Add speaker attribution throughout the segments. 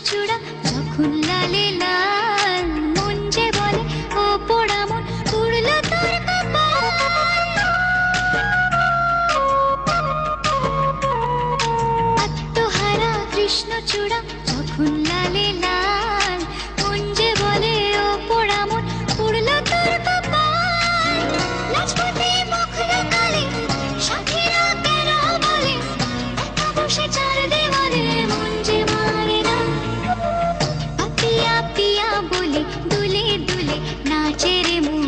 Speaker 1: চূড়া যখন লালে লাল, মন যে বলে ও পোড়া মন পুড়লো তোর কপাল। আত্মহারা কৃষ্ণচূড়া যখন লালে লাল, মন যে বলে ও পোড়া মন পুড়লো তোর কপাল। লাজপতি মুখ দেখালে সাথীরা কেন বলে একা বসে চার দেওয়ালে মন যে মানে না। পাপিয়া পিয়া বলে দুলে দুলে নাচে রে মন।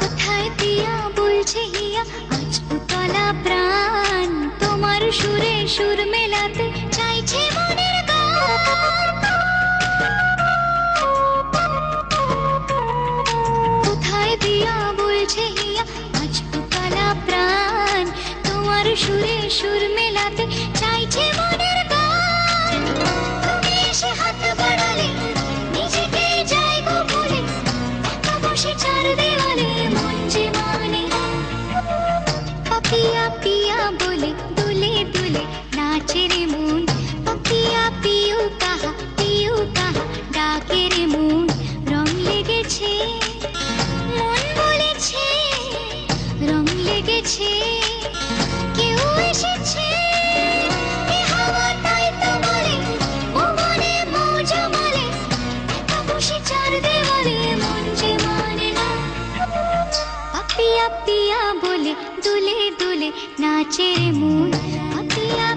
Speaker 1: কোথায় পিয়া বলছে হিয়া আজ উতলা প্রাণ, তোমার সুরে সুর মেলাতে চাইছে মনের গান। কোথায় পিয়া বলছে হিয়া আজ উতলা প্রাণ, তোমার সুরে সুর মেলাতে চাইছে মনের গান। তুমি এসে হাত বাড়ালে নিজেকে যাই গো ভুলে, একা বসে চার দেওয়ালে মন যে মানে না। পাপিয়া পিয়া বলে দুলে দুলে নাচে রে মন। পাপিয়া পিউ কাহা ডাকে রে মন। রং লেগেছে মন বলেছে, রং লেগেছে কেউ এসেছে। এ হাওয়া তাই তো বলে ও মনে মৌজ বলে, একা বসে চার দেওয়ালে মন যে মানে না। পাপিয়া পিয়া বলে দুলে দুলে নাচে রে মন। পাপিয়া